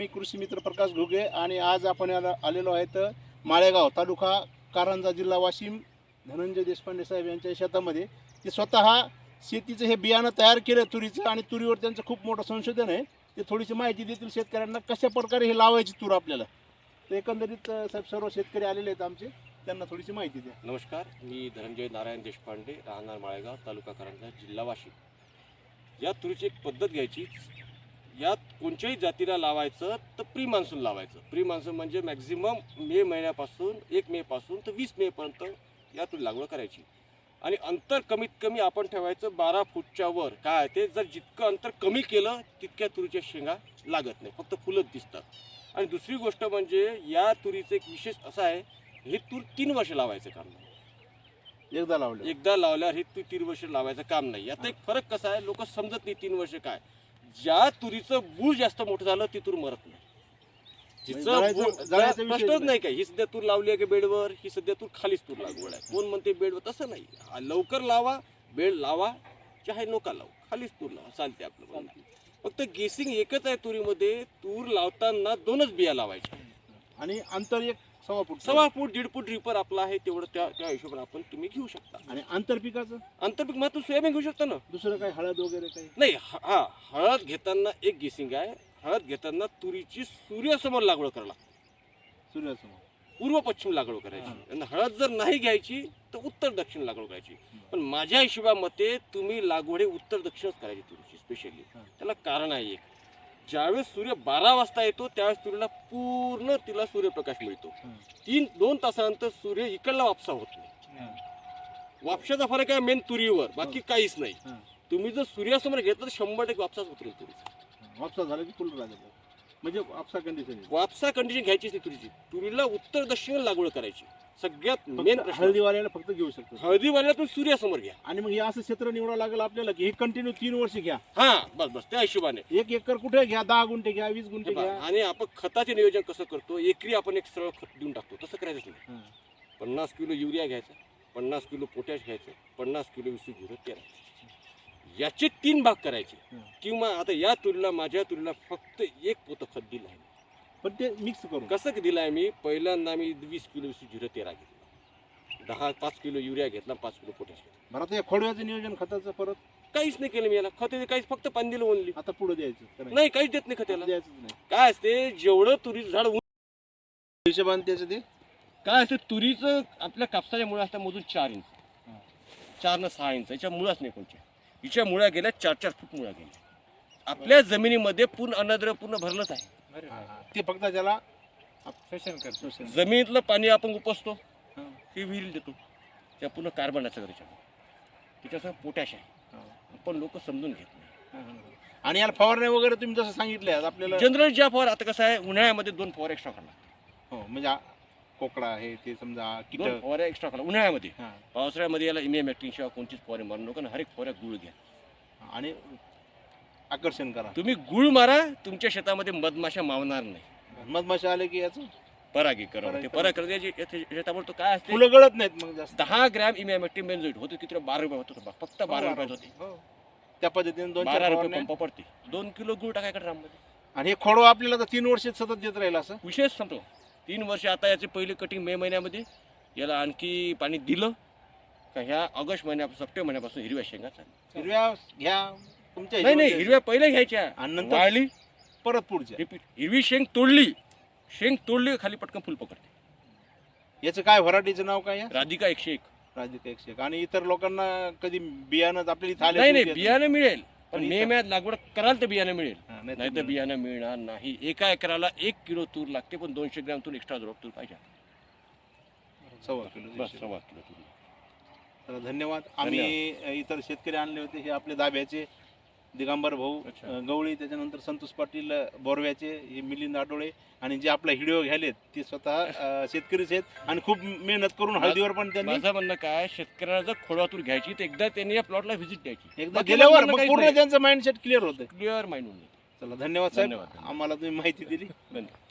मी कृषी मित्र प्रकाश घुगे आणि आज आपण आलेलो आहेत माळेगाव तालुका कारंजा जिल्हा वाशिम धनंजय देशपांडे साहेब यांच्या शेतामध्ये. ते स्वतः शेतीचं हे बियाणं तयार केलं तुरीचं आणि तुरीवर त्यांचं खूप मोठं संशोधन आहे. ते थोडीशी माहिती देतील शेतकऱ्यांना कशा प्रकारे हे लावायची तूर आपल्याला. तर एकंदरीत साहेब सर्व शेतकरी आलेले आहेत आमचे, त्यांना थोडीशी माहिती द्या. नमस्कार, मी धनंजय नारायण देशपांडे, राहणार माळेगाव तालुका कारंजा जिल्हा वाशिम. या तुरीची एक पद्धत घ्यायची. यात कोणत्याही जातीला लावायचं तर प्री मान्सून लावायचं. प्री मान्सून म्हणजे मॅक्झिमम मे महिन्यापासून 1 मे पासून तर 20 मे पर्यंत या तुरी लागवड करायची. आणि अंतर कमीत कमी आपण ठेवायचं 12 फूटच्या वर. काय ते जर जितकं अंतर कमी केलं तितक्या तुरीच्या शेंगा लागत नाही, फक्त फुलंच दिसतात. आणि दुसरी गोष्ट म्हणजे या तुरीचं एक विशेष असं आहे, हे तूर 3 वर्ष लावायचं काम नाही. एकदा लावल्यावर हे तूर 3 वर्ष लावायचं काम नाही. याचा एक फरक कसा आहे, लोक समजत नाही 3 वर्ष काय. ज्या तुरीचं बूळ जास्त मोठं झालं ती तूर मरत नाही. तिचं प्रश्नच नाही काय. ही सध्या तूर लावली आहे की बेडवर, ही सध्या तूर खालीच तूर लागवड आहे. कोण म्हणते बेडवर, तसं नाही. लवकर लावा, बेड लावा, चाहे नोका लावू, खालीच तूर लावा, चालते आपलं. फक्त गेसिंग एकच आहे तुरीमध्ये. तूर लावताना 2च बिया लावायच्या आणि अंतर एक 1.25 फूट 1.5 फूट ड्रिपर आपला आहे तेवढं त्या हिशोबाने आपण तुम्ही घेऊ शकता. आणि आंतरपिकाचं आंतरपीक मग तू सोयाबीन घेऊ शकता ना. दुसरं काही हळद वगैरे काही नाही. हा, हळद घेताना एक गेसिंग आहे. हळद घेताना तुरीची सूर्यासमोर लागवड करायला लागते. सूर्यासमोर पूर्व पश्चिम लागवड करायची. आणि हळद जर नाही घ्यायची तर उत्तर दक्षिण लागवड करायची. पण माझ्या हिशोबामध्ये तुम्ही लागवड उत्तर दक्षिणच करायची तुरीची स्पेशली. त्याला कारण आहे एक, ज्यावेळेस सूर्य 12 वाजता येतो त्यावेळेस तुरीला पूर्ण तिला सूर्यप्रकाश मिळतो. 2 तासानंतर सूर्य इकडला वापसा होत नाही. वापशाचा फरक आहे मेन तुरीवर, बाकी काहीच नाही. तुम्ही जर सूर्यासमोर घेतलं तर 100% वापसाच उतरेल तुरीचा. वापसा झाला की फुल राहते, म्हणजे वापसा कंडिशन. वापसा कंडिशन घ्यायचीच नाही तुरीची. तुरीला उत्तर दक्षिण लागवड करायची. सगळ्यात मेन हळदीवाल्याला फक्त घेऊ शकतो. हळदीवाल्याला तुम्ही सूर्यासमोर घ्या. आणि मग हे असं क्षेत्र निवडावं लागेल आपल्याला की हे कंटिन्यू 3 वर्ष घ्या. हा, बस त्या हिशोबाने 1 एकर कुठे घ्या, 10 गुंठे घ्या, 20 गुंठे घ्या. आणि आपण खताचे नियोजन कसं करतो, एकरी आपण एक सरळ खत देऊन टाकतो, तसं करायचं नाही. 50 किलो युरिया घ्यायचा, 50 किलो पोटॅश घ्यायचं, 50 किलो विसू याचे 3 भाग करायचे. किंवा आता या तुरीला, माझ्या तुरीला फक्त 1 पोतं खत दिलं आहे. पण ते मिक्स करून कसं दिलं आहे मी, पहिल्यांदा मी 20 किलो विसू 013 घेतला, 5 किलो युरिया घेतला, 5 किलो पोटॅश घेतला. बरं, आता या खोडव्याचं नियोजन खताचं परत काहीच नाही केलं मी. याला खत काहीच, फक्त पाणी दिलं ओनली. आता पुढे द्यायचं नाही, काहीच देत नाही खत. द्यायचं नाही. काय असते, जेवढं तुरीचं झाड हिशोबाने त्याचं ते काय असते, तुरीचं आपल्या कापसाच्या मुळा असतात मोजून 4 इंच, 4 न 6 इंच. याच्या मुळाच नाही कोणत्या. हिच्या मुळ्या गेल्या 4-4 फूट मुळ्या गेल्या. आपल्या जमिनीमध्ये पूर्ण अनद्र पूर्ण भरलंच आहे. ते फक्त त्याला शोषण करतो. जमिनीतलं पाणी आपण उपसतो, हे विहीर देतो. त्या पूर्ण कार्बनाचं त्याच्यासह पोटॅश आहे. पण लोक समजून घेत नाही. आणि याला फवारण्या वगैरे तुम्ही जसं सांगितले आपल्याला जनरल ज्या फवार, आता कसं आहे, उन्हाळ्यामध्ये 2 फवार एक्स्ट्रा काढला. हो, म्हणजे कोकडा आहे ते समजा 2 कीटक फवाऱ्या एक्स्ट्रा काढला उन्हाळ्यामध्ये. हा. पावसाळ्यामध्ये याला इमियामॅक्टिन शिवाय कोणतीच फवारे मारू नका. हर एक फवाऱ्या गुळ घ्या आणि आकर्षण करा. तुम्ही. गुळ मारा, तुमच्या शेतामध्ये मधमाशा मावणार नाही. मधमाशा आले की याचं परागीकरण. ते परागीकरण शेतावर तो काय असते, फुलं गळत नाहीत. मग जास्त 10 ग्रॅम इमियामॅक्टिन बेंझोइट होते, किती 12 रुपये होतो. फक्त 12 रुपये होते. हो. त्या पद्धतीने 12 रुपये दोन पंप पडते. 2 किलो गुळ टाकायचा ड्राममध्ये. आणि हे खोडवा आपल्याला तर 3 वर्ष सतत देत राहील असं विशेष सांगतो. 3 वर्ष. आता याचे पहिली कटिंग मे महिन्यामध्ये, याला आणखी पाणी दिलं का ह्या ऑगस्ट महिन्यापासून, सप्टेंबर महिन्यापासून हिरव्या शेंगा चालू. हिरव्या घ्या तुमच्या नाही, हिरव्या पहिल्या घ्यायच्या आणि नंतर वाळली परत पुढच्या. रिपीट. हिरवी शेंग तोडली खाली पटकन फुल पकडते. याचं काय व्हरायटीचं नाव काय आहे? राधिका 101. राधिका 101. आणि इतर लोकांना कधी बियाणं आपल्याला इथं नाही, आले बियाणं मिळेल, पण पण मे महिन्यात लागवड कराल तर बियाणं मिळेल. नाही नाही तर बियाणं मिळणार नाही. एका एकराला 1 किलो तूर लागते, पण 200 ग्रॅम तूर एक्स्ट्रा तूर पाहिजे. 1.25 किलो. बस 1.25 किलो तूर. तर धन्यवाद. आम्ही इतर शेतकरी आणले होते, हे आपले दाब्याचे दिगंबर भाऊ गवळी, त्याच्यानंतर संतोष पाटील बोरव्याचे, हे मिलिंद आठवळे, आणि जे आपला व्हिडिओ घ्यायलेत ते स्वतः शेतकरीच आहेत. आणि खूप मेहनत करून हळदीवर पण त्यांनी. माझं म्हणणं काय, शेतकऱ्याला जर खोडवा तूर घ्यायची तर एकदा त्यांनी या प्लॉटला व्हिजिट द्यायची. एकदा गेल्यावर मग पूर्ण त्यांचं माइंडसेट क्लिअर होतं. क्लिअर माइंड होऊन जातं. चला, धन्यवाद साहेब, आम्हाला तुम्ही माहिती दिली. धन्यवाद.